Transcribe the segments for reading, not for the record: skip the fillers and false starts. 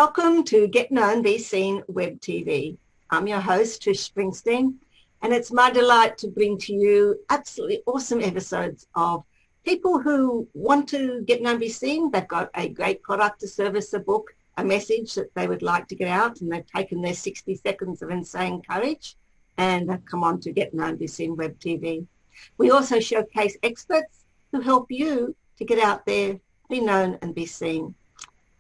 Welcome to Get Known, Be Seen WebTV. I'm your host, Trish Springsteen, and it's my delight to bring to you absolutely awesome episodes of people who want to get known, be seen. They've got a great product, a service, a book, a message that they would like to get out, and they've taken their 60 seconds of insane courage and have come on to Get Known, Be Seen WebTV. We also showcase experts who help you to get out there, be known and be seen.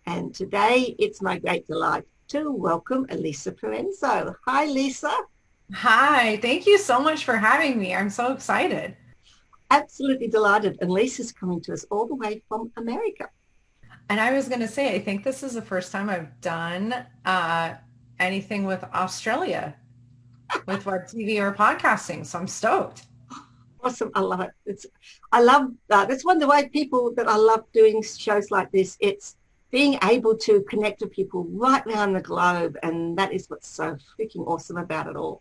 And today it's my great delight to welcome Lisa Peranzo. Hi, Lisa. Hi, thank you so much for having me. I'm so excited. Absolutely delighted. And Lisa's coming to us all the way from America. And I was going to say, I think this is the first time I've done anything with Australia, with WebTV or podcasting. So I'm stoked. Awesome. I love it. I love that. That's one of the way people that I love doing shows like this. It's being able to connect to people right around the globe. And that is what's so freaking awesome about it all.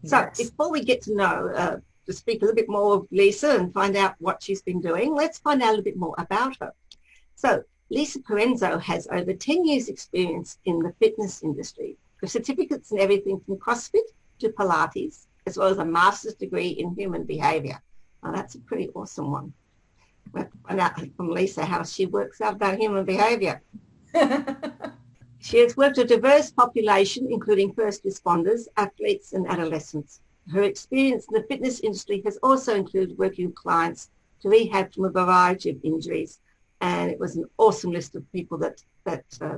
So Yes. before we get to know, to speak a little bit more of Lisa and find out what she's been doing, let's find out a little bit more about her. So Lisa Peranzo has over 10 years experience in the fitness industry, with certificates in everything from CrossFit to Pilates, as well as a master's degree in Human Behaviour. Now that's a pretty awesome one. We'll find out from Lisa how she works out about human behaviour. She has worked with a diverse population, including first responders, athletes and adolescents. Her experience in the fitness industry has also included working with clients to rehab from a variety of injuries. And it was an awesome list of people that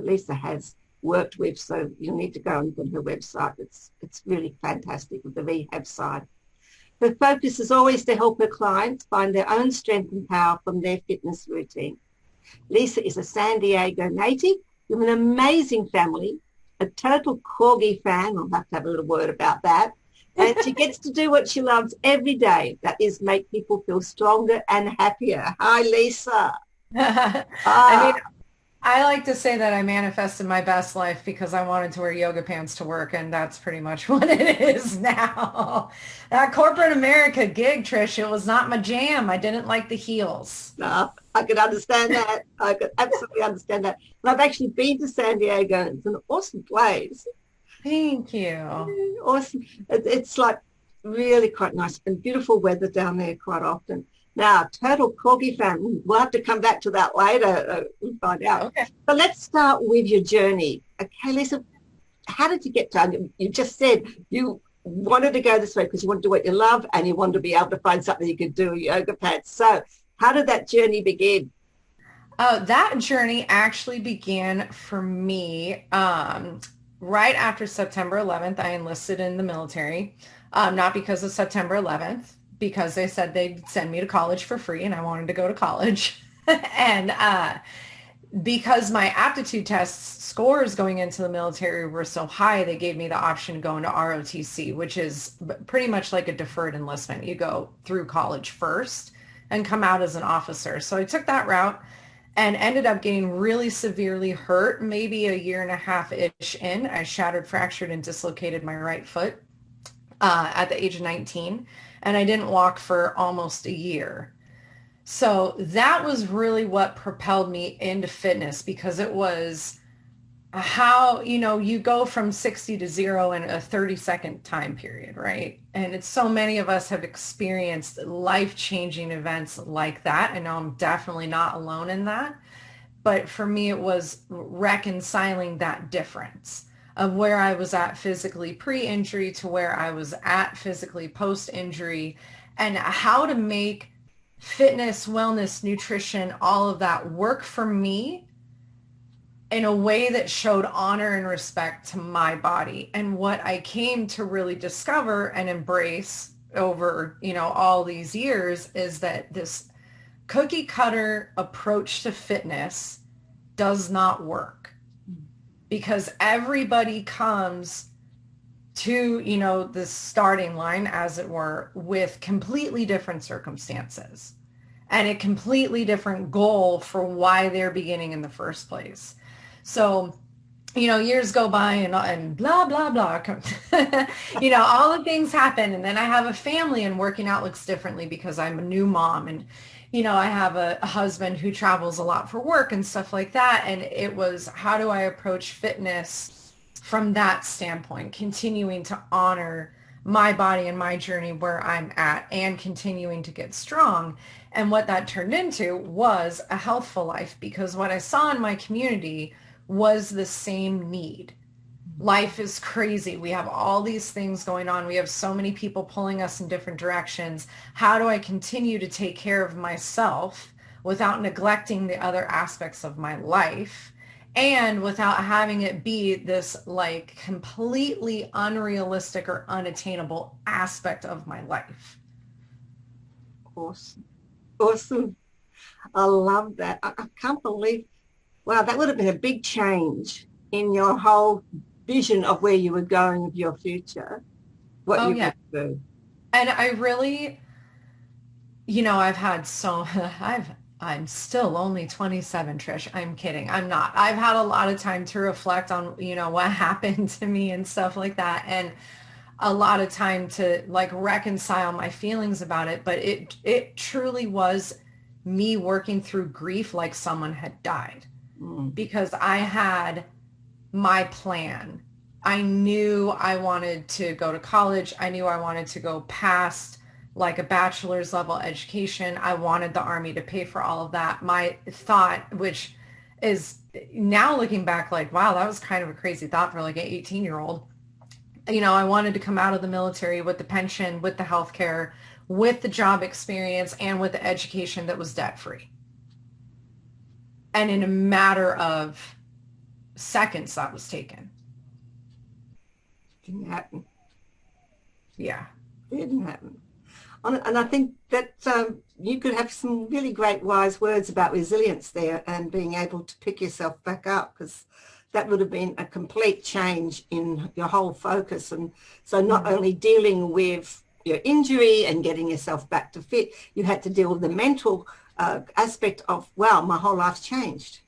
Lisa has worked with. So you'll need to go and look on her website. It's really fantastic with the rehab side. Her focus is always to help her clients find their own strength and power from their fitness routine. Lisa is a San Diego native with an amazing family, a total corgi fan. I'll have to have a little word about that. And she gets to do what she loves every day. That is make people feel stronger and happier. Hi, Lisa. I mean, I like to say that I manifested my best life because I wanted to wear yoga pants to work, and that's pretty much what it is now. That corporate America gig, Trish, it was not my jam. I didn't like the heels. No, I could understand that. I could absolutely understand that. And I've actually been to San Diego. It's an awesome place. Thank you. Awesome. It's like really quite nice and beautiful weather down there quite often. Now, total corgi fan. We'll have to come back to that later and find out. Okay. But let's start with your journey. Okay, Lisa, how did you get done? You just said you wanted to go this way because you wanted to do what you love and you wanted to be able to find something you could do with yoga pants. So how did that journey begin? That journey actually began for me right after September 11th. I enlisted in the military, not because of September 11th, because they said they'd send me to college for free and I wanted to go to college. And because my aptitude test scores going into the military were so high, they gave me the option to go into ROTC, which is pretty much like a deferred enlistment. You go through college first and come out as an officer. So I took that route and ended up getting really severely hurt, maybe a year and a half-ish in. I shattered, fractured, and dislocated my right foot at the age of 19. And I didn't walk for almost a year. So that was really what propelled me into fitness, because it was how, you go from 60 to 0 in a 30-second time period, right? And it's so many of us have experienced life-changing events like that. I know I'm definitely not alone in that. But for me, it was reconciling that difference of where I was at physically pre-injury to where I was at physically post-injury, and how to make fitness, wellness, nutrition, all of that work for me in a way that showed honor and respect to my body. And what I came to really discover and embrace over, all these years is that this cookie cutter approach to fitness does not work, because everybody comes to, the starting line, as it were, with completely different circumstances and a completely different goal for why they're beginning in the first place. So years go by and blah, blah, blah. All the things happen. And then I have a family and working out looks differently because I'm a new mom. And, I have a husband who travels a lot for work and stuff like that. And it was, how do I approach fitness from that standpoint, continuing to honor my body and my journey where I'm at and continuing to get strong. And what that turned into was a healthful life, because what I saw in my community was the same need. Life is crazy. We have all these things going on. We have so many people pulling us in different directions. How do I continue to take care of myself without neglecting the other aspects of my life and without having it be this like completely unrealistic or unattainable aspect of my life? Awesome. Awesome. I love that. I can't believe, wow, that would have been a big change in your whole vision of where you were going with your future, what you Yeah. could do. And I really, I've had I'm still only 27, Trish. I'm kidding. I'm not. I've had a lot of time to reflect on, what happened to me and stuff like that. And a lot of time to like reconcile my feelings about it. But it truly was me working through grief like someone had died, because I had my plan. I knew I wanted to go to college. I knew I wanted to go past like a bachelor's level education. I wanted the Army to pay for all of that. My thought, which is now looking back like, wow, that was kind of a crazy thought for like an 18-year-old. I wanted to come out of the military with the pension, with the healthcare, with the job experience, and with the education that was debt free. And in a matter of seconds, that was taken. Didn't happen. Yeah. Didn't happen. And I think that you could have some really great wise words about resilience there and being able to pick yourself back up, because that would have been a complete change in your whole focus. And so not only dealing with your injury and getting yourself back to fit, you had to deal with the mental aspect of, wow, my whole life's changed.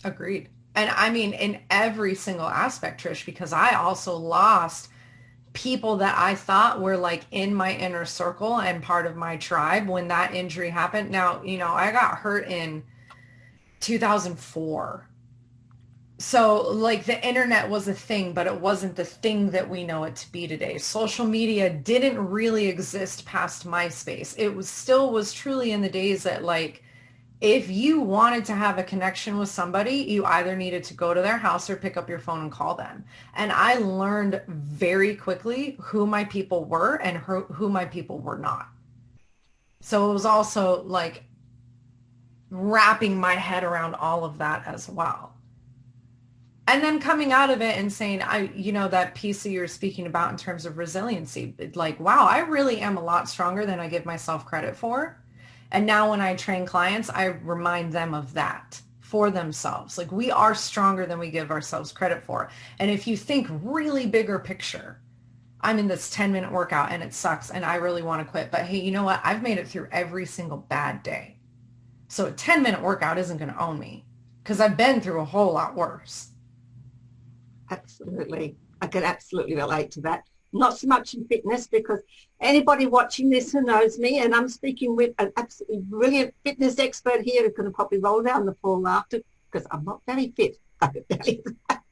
Agreed. And I mean, in every single aspect, Trish, because I also lost people that I thought were like in my inner circle and part of my tribe when that injury happened. Now, I got hurt in 2004. So like the internet was a thing, but it wasn't the thing that we know it to be today. Social media didn't really exist past MySpace. It was truly in the days that like, if you wanted to have a connection with somebody, you either needed to go to their house or pick up your phone and call them. And I learned very quickly who my people were and who my people were not. So it was also like wrapping my head around all of that as well. And then coming out of it and saying, that piece that you're speaking about in terms of resiliency, like, wow, I really am a lot stronger than I give myself credit for. And now when I train clients, I remind them of that for themselves. Like, we are stronger than we give ourselves credit for. And if you think really bigger picture, I'm in this 10-minute workout and it sucks and I really want to quit. But hey, you know what? I've made it through every single bad day. So a 10-minute workout isn't going to own me because I've been through a whole lot worse. Absolutely. I can absolutely relate to that. Not so much in fitness, because anybody watching this who knows me, and I'm speaking with an absolutely brilliant fitness expert here who can probably roll down the floor laughter, because I'm not very fit. I can tell you that.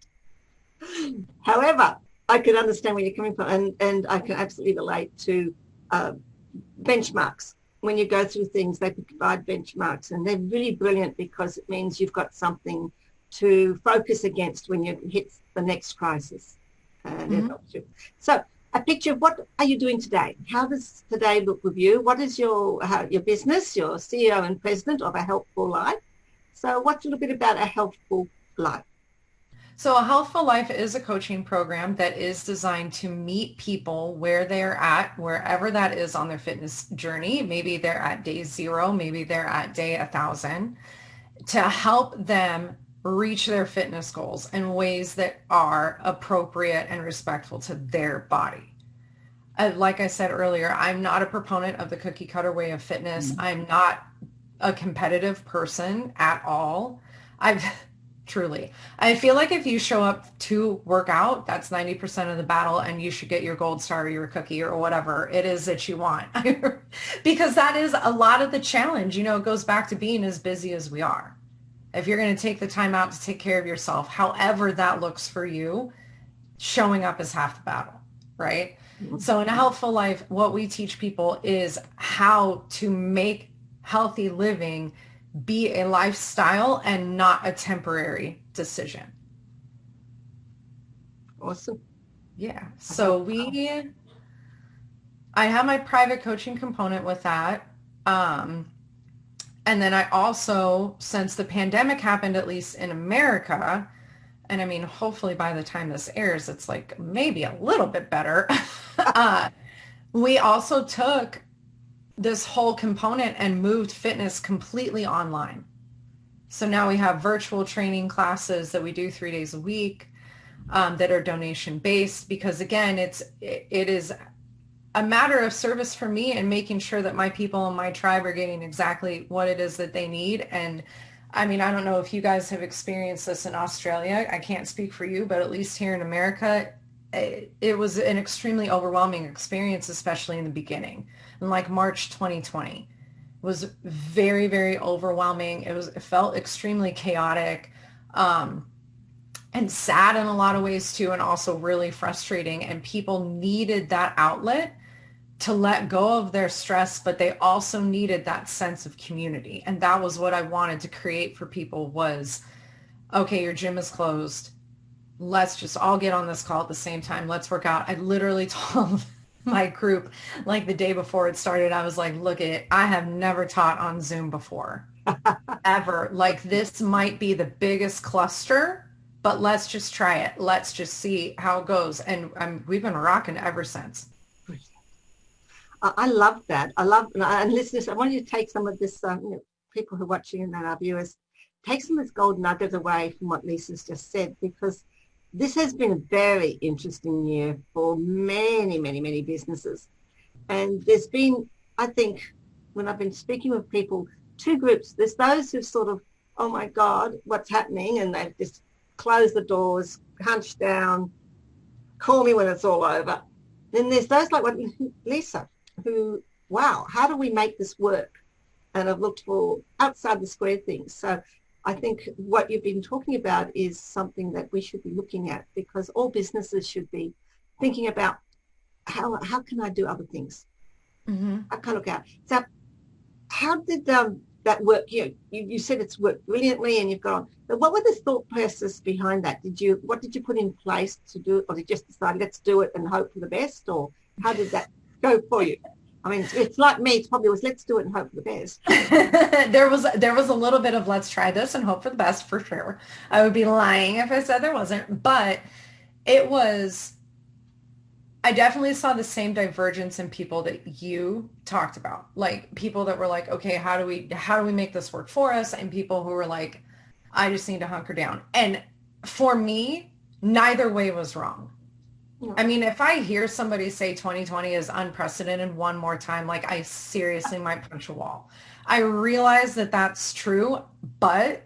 However, I can understand where you're coming from, and I can absolutely relate to benchmarks. When you go through things, they provide benchmarks, and they're really brilliant because it means you've got something to focus against when you hit the next crisis. And it helps you. So a picture of what are you doing today? How does today look with you? What is your business? You're CEO and president of A Healthful Life. So what's a little bit about A Healthful Life? So A Healthful Life is a coaching program that is designed to meet people where they're at, wherever that is on their fitness journey. Maybe they're at day 0, maybe they're at day 1,000, to help them reach their fitness goals in ways that are appropriate and respectful to their body. Like I said earlier, I'm not a proponent of the cookie cutter way of fitness. I'm not a competitive person at all. Truly. I feel like if you show up to work out, that's 90% of the battle, and you should get your gold star or your cookie or whatever it is that you want. Because that is a lot of the challenge. You know, it goes back to being as busy as we are. If you're going to take the time out to take care of yourself, however that looks for you, showing up is half the battle, right? So in a healthful life, what we teach people is how to make healthy living be a lifestyle and not a temporary decision. Awesome. Yeah. So I have my private coaching component with that. And then I also, since the pandemic happened, at least in America, and I mean, hopefully by the time this airs, it's like maybe a little bit better. We also took this whole component and moved fitness completely online. So now we have virtual training classes that we do 3 days a week that are donation based, because again, it is a matter of service for me and making sure that my people in my tribe are getting exactly what it is that they need. And I mean, I don't know if you guys have experienced this in Australia. I can't speak for you, but at least here in America, it was an extremely overwhelming experience, especially in the beginning. In like March 2020 was very, very overwhelming. It felt extremely chaotic, and sad in a lot of ways too, and also really frustrating. And people needed that outlet to let go of their stress, but they also needed that sense of community. And that was what I wanted to create for people was, okay, your gym is closed. Let's just all get on this call at the same time. Let's work out. I literally told my group like the day before it started, I was like, look I have never taught on Zoom before, ever. Like this might be the biggest cluster, but let's just try it. Let's just see how it goes. And we've been rocking ever since. I love that. And listeners, I want you to take some of this, people who are watching and our viewers, take some of this gold nugget away from what Lisa's just said, because this has been a very interesting year for many, many, many businesses. And there's been, I think, when I've been speaking with people, two groups. There's those who sort of, oh my God, what's happening? And they've just closed the doors, hunched down, call me when it's all over. Then there's those like what Lisa, who, wow, how do we make this work? And I've looked for outside the square things. So I think what you've been talking about is something that we should be looking at, because all businesses should be thinking about how can I do other things? Mm-hmm. I can look out. So how did that work? You said it's worked brilliantly and you've gone, but what were the thought process behind that? What did you put in place to do it? Or did you just decide, let's do it and hope for the best? Or how did that go for you? I mean, it's like me. It probably was, let's do it and hope for the best. There was a little bit of let's try this and hope for the best, for sure. I would be lying if I said there wasn't, but it was, I definitely saw the same divergence in people that you talked about, like people that were like, okay, how do we make this work for us? And people who were like, I just need to hunker down. And for me, neither way was wrong. I mean, if I hear somebody say 2020 is unprecedented one more time, like I seriously might punch a wall. I realize that that's true, but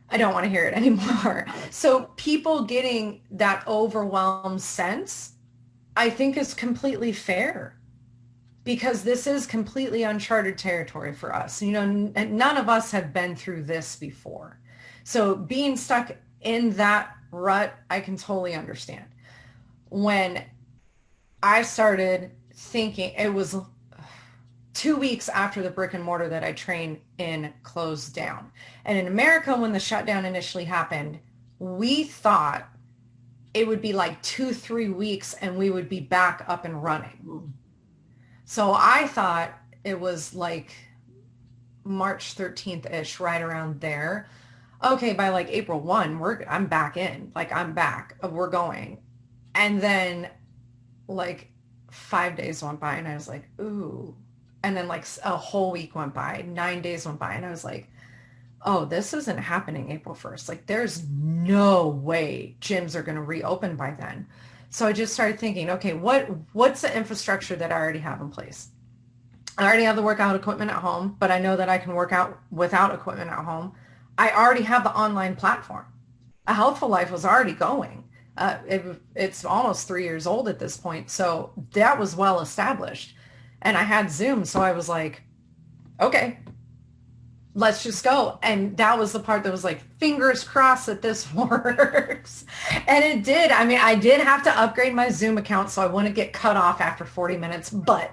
I don't want to hear it anymore. So people getting that overwhelmed sense, I think is completely fair, because this is completely uncharted territory for us. You know, none of us have been through this before. So being stuck in that rut, I can totally understand. When I started thinking, it was 2 weeks after the brick and mortar that I trained in closed down. And in America, when the shutdown initially happened, we thought it would be like 2-3 weeks and we would be back up and running. So I thought it was like March 13th-ish, right around there. Okay, by like April 1, I'm back in. Like I'm back. We're going. And then like 5 days went by and I was like, ooh. And then like a whole week went by, 9 days went by. And I was like, oh, this isn't happening April 1st. Like there's no way gyms are going to reopen by then. So I just started thinking, okay, what's the infrastructure that I already have in place? I already have the workout equipment at home, but I know that I can work out without equipment at home. I already have the online platform. A Healthful Life was already going. It's almost 3 years old at this point. So that was well established. And I had Zoom. So I was like, okay, let's just go. And that was the part that was like, fingers crossed that this works. And it did. I mean, I did have to upgrade my Zoom account so I wouldn't get cut off after 40 minutes, but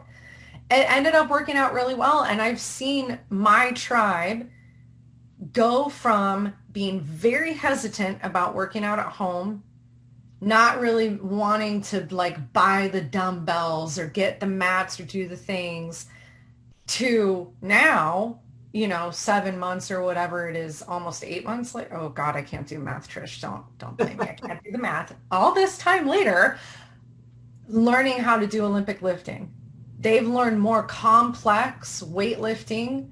it ended up working out really well. And I've seen my tribe go from being very hesitant about working out at home, not really wanting to like buy the dumbbells or get the mats or do the things, to now, 7 months or whatever it is, almost 8 months later. Oh God, I can't do math, Trish. Don't blame me. I can't do the math. All this time later, learning how to do Olympic lifting. They've learned more complex weightlifting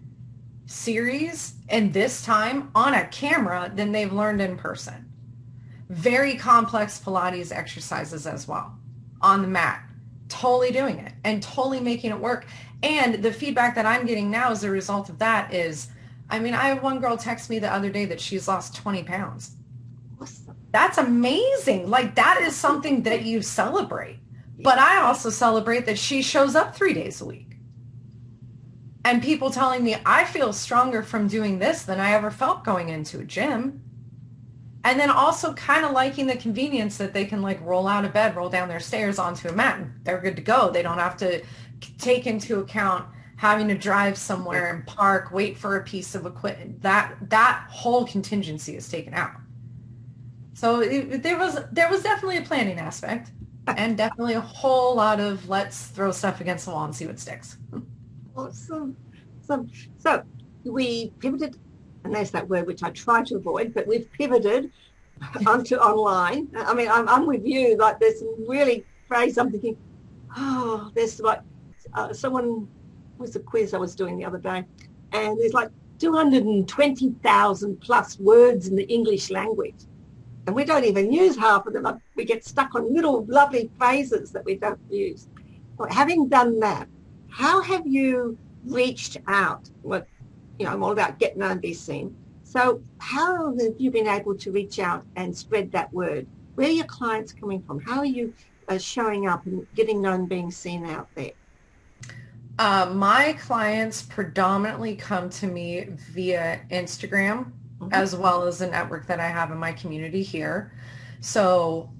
series and this time on a camera than they've learned in person. Very complex Pilates exercises as well on the mat, totally doing it and totally making it work. And the feedback that I'm getting now as a result of that is, I mean, I had one girl text me the other day that she's lost 20 pounds. Awesome. That's amazing. Like, that is something that you celebrate. But I also celebrate that she shows up 3 days a week. And people telling me, I feel stronger from doing this than I ever felt going into a gym. And then also kind of liking the convenience that they can like roll out of bed, roll down their stairs onto a mat, and they're good to go. They don't have to take into account having to drive somewhere and park, wait for a piece of equipment. That whole contingency is taken out. So there was definitely a planning aspect, and definitely a whole lot of let's throw stuff against the wall and see what sticks. Awesome. So we pivoted, and there's that word which I try to avoid, but we've pivoted onto online. I mean, I'm with you. Like, there's some really phrase I'm thinking, oh, there's like someone was a quiz I was doing the other day, and there's like 220,000 plus words in the English language, and we don't even use half of them. Like, we get stuck on little lovely phrases that we don't use. But having done that, how have you reached out? Well, I'm all about get known, be seen. So how have you been able to reach out and spread that word? Where are your clients coming from? How are you showing up and getting known, being seen out there? My clients predominantly come to me via Instagram, as well as a network that I have in my community here. So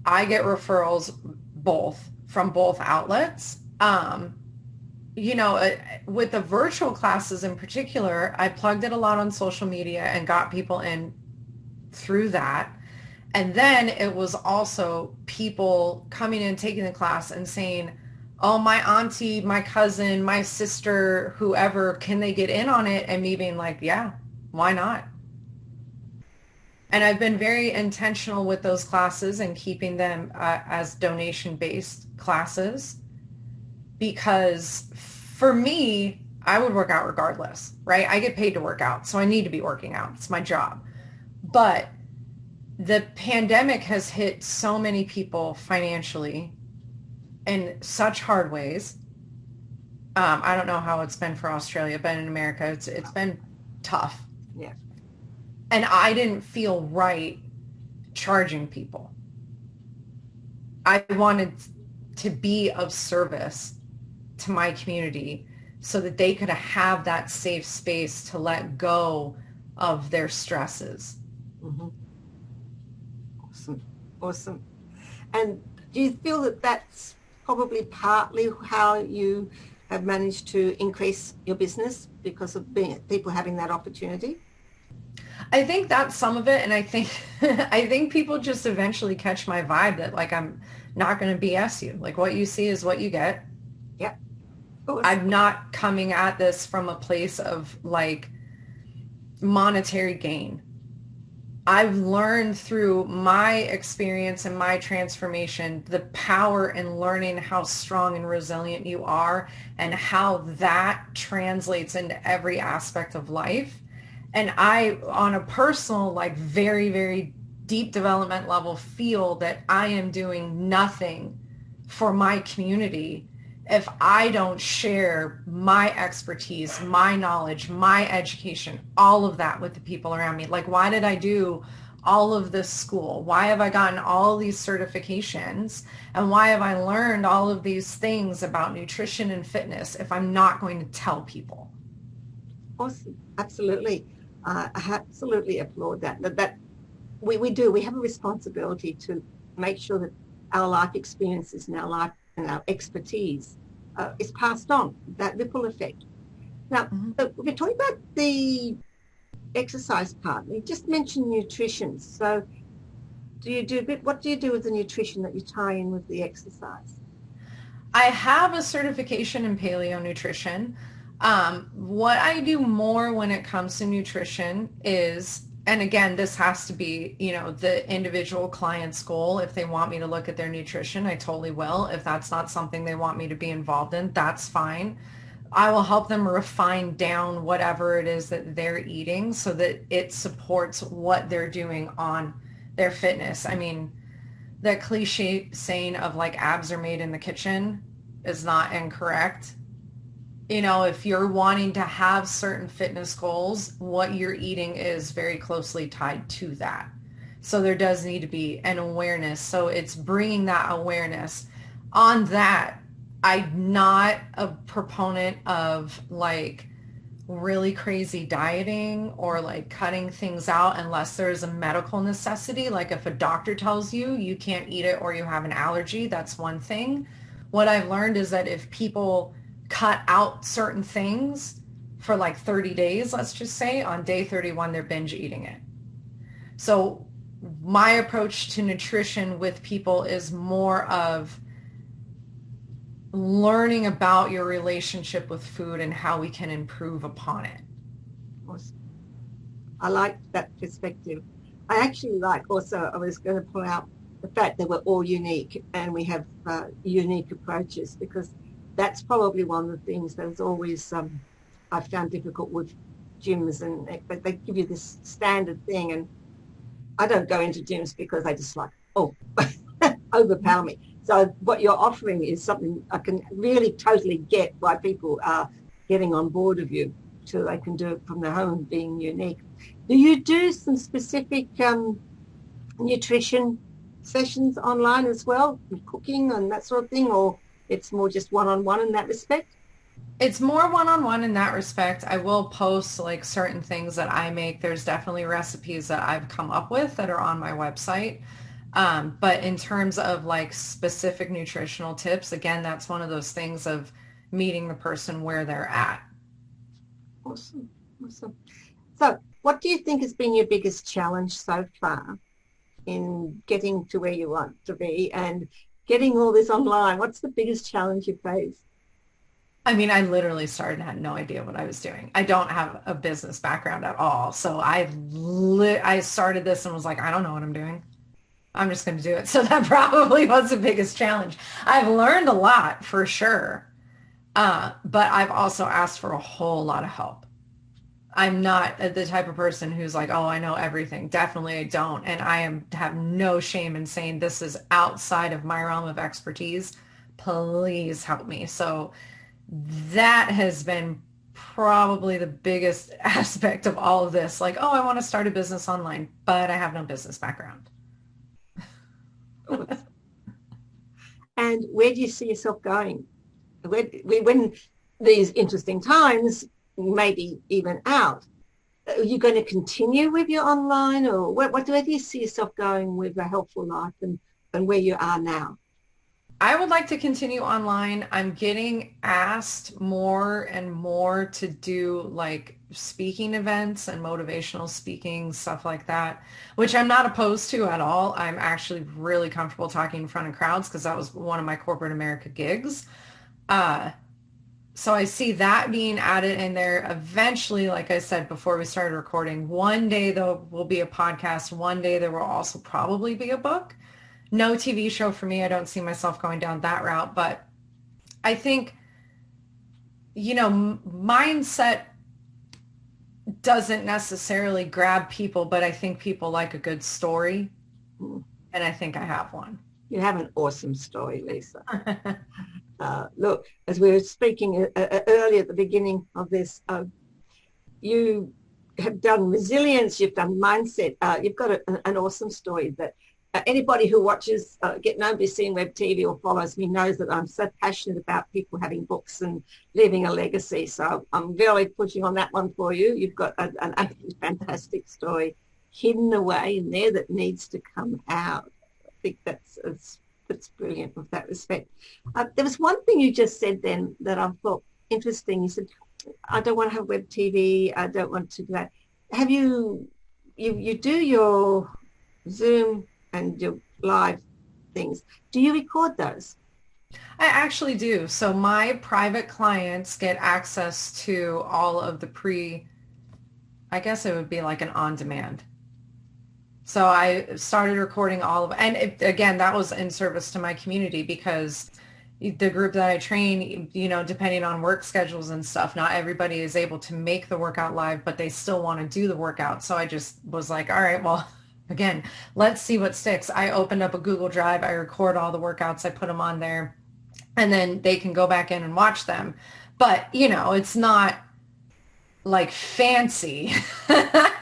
I get referrals from both outlets. With the virtual classes in particular, I plugged it a lot on social media and got people in through that. And then it was also people coming in, taking the class and saying, oh, my auntie, my cousin, my sister, whoever, can they get in on it? And me being like, yeah, why not? And I've been very intentional with those classes and keeping them as donation-based classes, because for me, I would work out regardless, right? I get paid to work out, so I need to be working out. It's my job. But the pandemic has hit so many people financially in such hard ways. I don't know how it's been for Australia, but in America, it's been tough. Yeah. And I didn't feel right charging people. I wanted to be of service to my community so that they could have that safe space to let go of their stresses. Mm-hmm. Awesome. And do you feel that that's probably partly how you have managed to increase your business, because of people having that opportunity? I think that's some of it. And I think people just eventually catch my vibe that like, I'm not going to BS you. Like, what you see is what you get. Yeah. I'm not coming at this from a place of like monetary gain. I've learned through my experience and my transformation, the power in learning how strong and resilient you are and how that translates into every aspect of life. And I, on a personal, like very, very deep development level, feel that I am doing nothing for my community if I don't share my expertise, my knowledge, my education, all of that with the people around me. Like, why did I do all of this school? Why have I gotten all these certifications? And why have I learned all of these things about nutrition and fitness if I'm not going to tell people? Awesome. Absolutely. I absolutely applaud that. That we do. We have a responsibility to make sure that our life experiences and our life and our expertise is passed on, that ripple effect. Now, Mm-hmm. we're talking about the exercise part. You just mentioned nutrition. So what do you do with the nutrition that you tie in with the exercise? I have a certification in paleo nutrition. What I do more when it comes to nutrition is, and again, this has to be, the individual client's goal. If they want me to look at their nutrition, I totally will. If that's not something they want me to be involved in, that's fine. I will help them refine down whatever it is that they're eating so that it supports what they're doing on their fitness. I mean, that cliche saying of like abs are made in the kitchen is not incorrect. If you're wanting to have certain fitness goals, what you're eating is very closely tied to that. So there does need to be an awareness. So it's bringing that awareness on that. I'm not a proponent of like really crazy dieting or like cutting things out unless there's a medical necessity. Like if a doctor tells you you can't eat it or you have an allergy, that's one thing. What I've learned is that if people cut out certain things for like 30 days, let's just say, on day 31, they're binge eating it. So my approach to nutrition with people is more of learning about your relationship with food and how we can improve upon it. Awesome. I like that perspective. I actually like also, I was going to point out the fact that we're all unique and we have unique approaches, because that's probably one of the things that is always I've found difficult with gyms, and they give you this standard thing, and I don't go into gyms because they just like, oh, overpower me. So what you're offering is something I can really totally get why people are getting on board with you, so they can do it from their home, being unique. Do you do some specific nutrition sessions online as well, cooking and that sort of thing, or it's more just one-on-one in that respect? It's more one-on-one in that respect. I will post like certain things that I make. There's definitely recipes that I've come up with that are on my website. But in terms of like specific nutritional tips, again, that's one of those things of meeting the person where they're at. Awesome. Awesome. So what do you think has been your biggest challenge so far in getting to where you want to be and getting all this online? What's the biggest challenge you face? I mean, I literally started and had no idea what I was doing. I don't have a business background at all. So I started this and was like, I don't know what I'm doing. I'm just going to do it. So that probably was the biggest challenge. I've learned a lot for sure. But I've also asked for a whole lot of help. I'm not the type of person who's like, oh, I know everything. Definitely I don't. And have no shame in saying this is outside of my realm of expertise. Please help me. So that has been probably the biggest aspect of all of this. Like, oh, I want to start a business online, but I have no business background. And where do you see yourself going? When these interesting times maybe even out, are you going to continue with your online, or where do you see yourself going with a Healthful Life and where you are now? I would like to continue online. I'm getting asked more and more to do like speaking events and motivational speaking, stuff like that, which I'm not opposed to at all. I'm actually really comfortable talking in front of crowds because that was one of my corporate America gigs. So I see that being added in there eventually. Like I said before we started recording, one day there will be a podcast. One day there will also probably be a book. No TV show for me. I don't see myself going down that route. But I think, mindset doesn't necessarily grab people, but I think people like a good story. And I think I have one. You have an awesome story, Lisa. Look, as we were speaking earlier at the beginning of this, you have done resilience, you've done mindset. You've got an awesome story that anybody who watches Get Nobody's Seen WebTV or follows me knows that I'm so passionate about people having books and leaving a legacy. So I'm really pushing on that one for you. You've got an absolutely fantastic story hidden away in there that needs to come out. I think that's brilliant with that respect. There was one thing you just said then that I thought interesting. You said, I don't want to have web TV. I don't want to do that. Have you do your Zoom and your live things. Do you record those? I actually do. So my private clients get access to all of the I guess it would be like an on-demand. So I started recording all of, and again, that was in service to my community because the group that I train, depending on work schedules and stuff, not everybody is able to make the workout live, but they still want to do the workout. So I just was like, all right, well, again, let's see what sticks. I opened up a Google Drive. I record all the workouts. I put them on there and then they can go back in and watch them. But, it's not like fancy.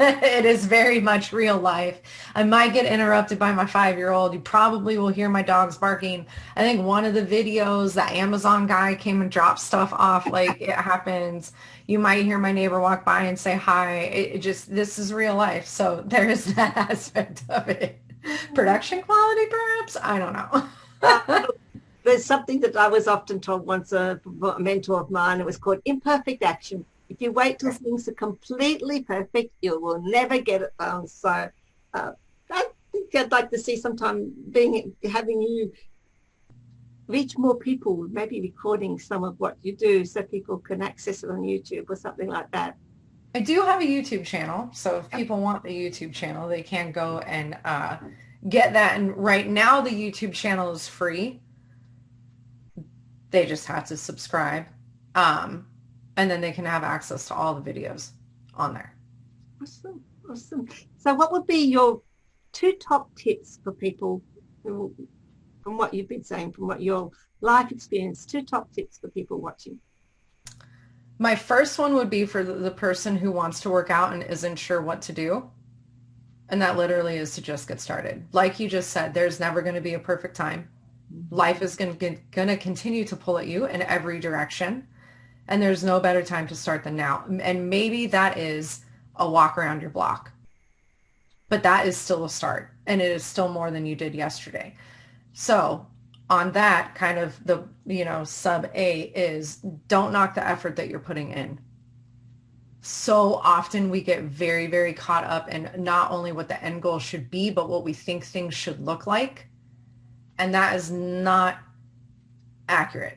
It is very much real life. I might get interrupted by my 5-year-old. You probably will hear my dogs barking. I think one of the videos, the Amazon guy came and dropped stuff off. Like it happens. You might hear my neighbor walk by and say hi. This is real life. So there is that aspect of it. Production quality, perhaps? I don't know. There's something that I was often told once, a mentor of mine. It was called imperfect action. If you wait till things are completely perfect, you will never get it done. So I think I'd like to see sometime having you reach more people, maybe recording some of what you do so people can access it on YouTube or something like that. I do have a YouTube channel. So if people want the YouTube channel, they can go and get that. And right now the YouTube channel is free. They just have to subscribe. And then they can have access to all the videos on there. Awesome. Awesome. So what would be your 2 top tips for people who, from what you've been saying, from what your life experience, 2 top tips for people watching? My first one would be for the person who wants to work out and isn't sure what to do. And that literally is to just get started. Like you just said, there's never going to be a perfect time. Life is going to continue to pull at you in every direction. And there's no better time to start than now. And maybe that is a walk around your block. But that is still a start. And it is still more than you did yesterday. So on that, kind of the, sub A is don't knock the effort that you're putting in. So often we get very, very caught up in not only what the end goal should be, but what we think things should look like. And that is not accurate.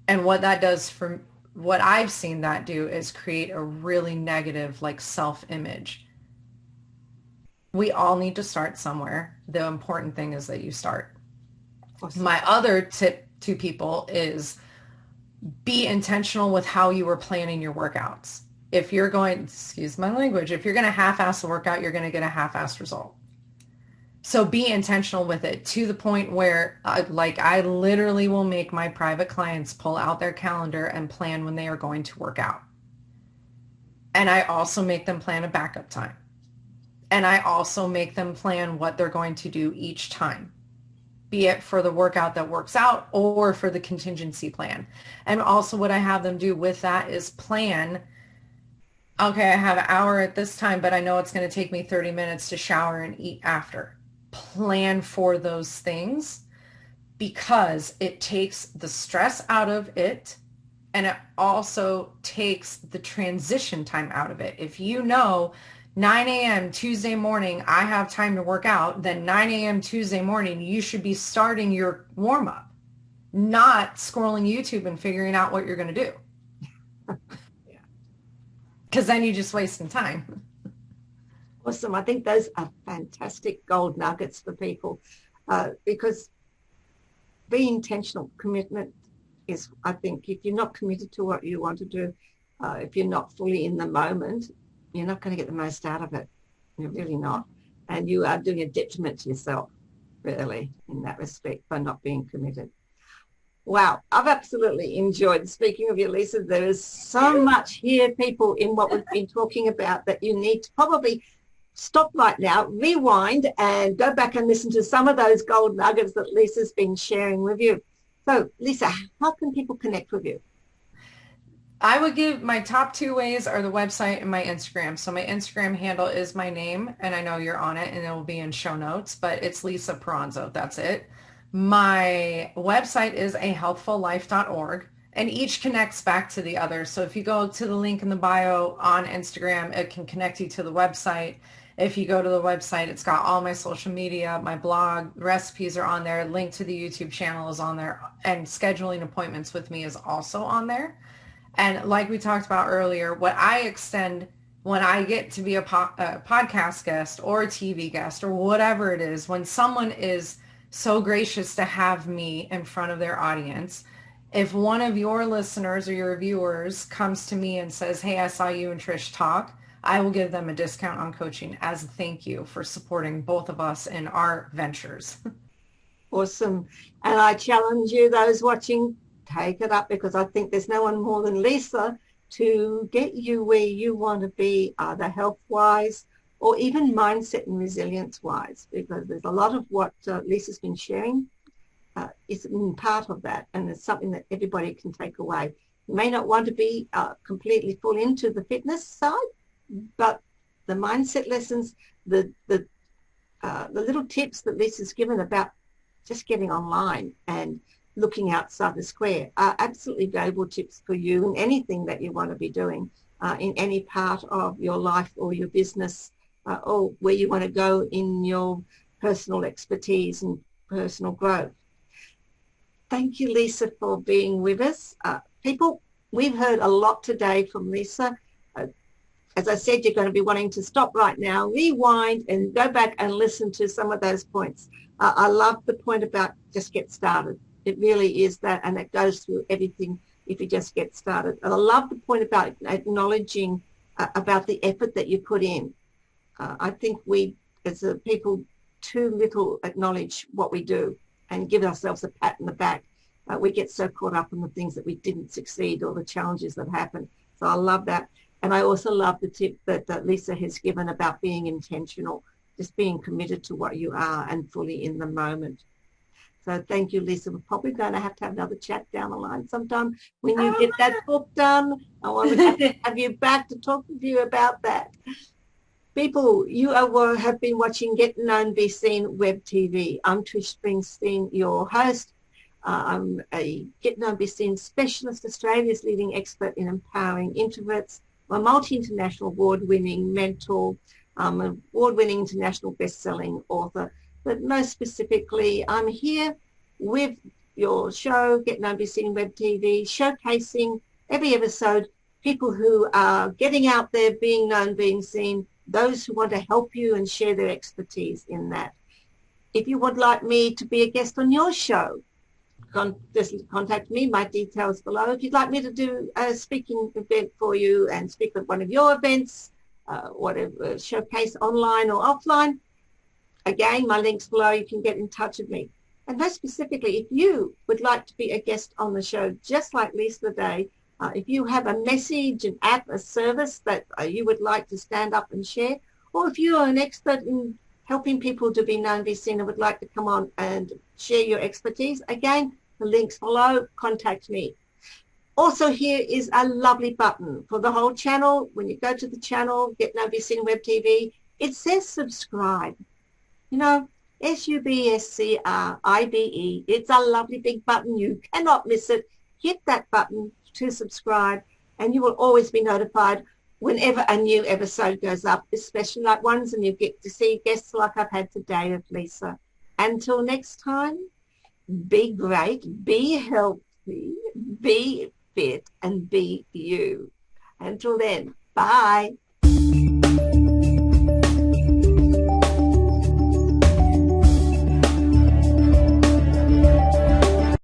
And what that does for what I've seen that do is create a really negative like self-image. We all need to start somewhere. The important thing is that you start. Awesome. My other tip to people is be intentional with how you are planning your workouts. If you're going, excuse my language, if you're going to half-ass a workout, you're going to get a half-ass result. So be intentional with it to the point where I literally will make my private clients pull out their calendar and plan when they are going to work out. And I also make them plan a backup time. And I also make them plan what they're going to do each time, be it for the workout that works out or for the contingency plan. And also what I have them do with that is plan, okay, I have an hour at this time, but I know it's going to take me 30 minutes to shower and eat after. Plan for those things because it takes the stress out of it and it also takes the transition time out of it. If 9 a.m. Tuesday morning, I have time to work out, then 9 a.m. Tuesday morning, you should be starting your warm up, not scrolling YouTube and figuring out what you're going to do. Because then you're just wasting time. Awesome. I think those are fantastic gold nuggets for people because being intentional, commitment is, I think, if you're not committed to what you want to do, if you're not fully in the moment, you're not going to get the most out of it. You're really not. And you are doing a detriment to yourself, really, in that respect, by not being committed. Wow, I've absolutely enjoyed speaking of you, Lisa. There is so much here, people, in what we've been talking about that you need to probably stop right now, rewind, and go back and listen to some of those gold nuggets that Lisa's been sharing with you. So, Lisa, how can people connect with you? I would give my top two ways are the website and my Instagram. So my Instagram handle is my name, and I know you're on it, and it will be in show notes, but it's Lisa Peranzo. That's it. My website is ahealthfullife.org, and each connects back to the other. So if you go to the link in the bio on Instagram, it can connect you to the website. If you go to the website, it's got all my social media, my blog, recipes are on there, link to the YouTube channel is on there, and scheduling appointments with me is also on there. And like we talked about earlier, what I extend when I get to be a podcast guest or a TV guest or whatever it is, when someone is so gracious to have me in front of their audience, if one of your listeners or your viewers comes to me and says, hey, I saw you and Trish talk, I will give them a discount on coaching as a thank you for supporting both of us in our ventures. Awesome. And I challenge you, those watching, take it up, because I think there's no one more than Lisa to get you where you want to be, either health-wise or even mindset and resilience-wise, because there's a lot of what Lisa's been sharing is part of that, and it's something that everybody can take away. You may not want to be completely full into the fitness side, but the mindset lessons, the little tips that Lisa's given about just getting online and looking outside the square are absolutely valuable tips for you in anything that you want to be doing in any part of your life or your business or where you want to go in your personal expertise and personal growth. Thank you, Lisa, for being with us. People, we've heard a lot today from Lisa. As I said, you're going to be wanting to stop right now, rewind, and go back and listen to some of those points. I love the point about just get started. It really is that, and it goes through everything if you just get started. And I love the point about acknowledging about the effort that you put in. I think we, as a people, too little acknowledge what we do and give ourselves a pat in the back. We get so caught up in the things that we didn't succeed or the challenges that happen. So I love that. And I also love the tip that Lisa has given about being intentional, just being committed to what you are and fully in the moment. So thank you, Lisa. We're probably going to have another chat down the line sometime when you get that book done. I want to have you back to talk with you about that. People, you have been watching Get Known, Be Seen Web TV. I'm Trish Springsteen, your host. I'm a Get Known, Be Seen specialist, Australia's leading expert in empowering introverts. I'm a multi-international award-winning mentor. I'm an award-winning international best-selling author. But most specifically, I'm here with your show, Get Known, Be Seen Web TV, showcasing every episode people who are getting out there, being known, being seen, those who want to help you and share their expertise in that. If you would like me to be a guest on your show, just contact me. My details below. If you'd like me to do a speaking event for you and speak at one of your events, whatever, showcase online or offline, again, my link's below. You can get in touch with me. And most specifically, if you would like to be a guest on the show, just like Lisa today, if you have a message, an app, a service that you would like to stand up and share, or if you are an expert in helping people to be known, be seen, and would like to come on and share your expertise, again, the link's below. Contact me. Also, here is a lovely button for the whole channel. When you go to the channel, Get Known, Be Seen Web TV, it says subscribe. You know, SUBSCRIBE. It's a lovely big button. You cannot miss it. Hit that button to subscribe, and you will always be notified whenever a new episode goes up, especially like ones, and you get to see guests like I've had today with Lisa. Until next time, be great, be healthy, be fit, and be you. Until then, bye.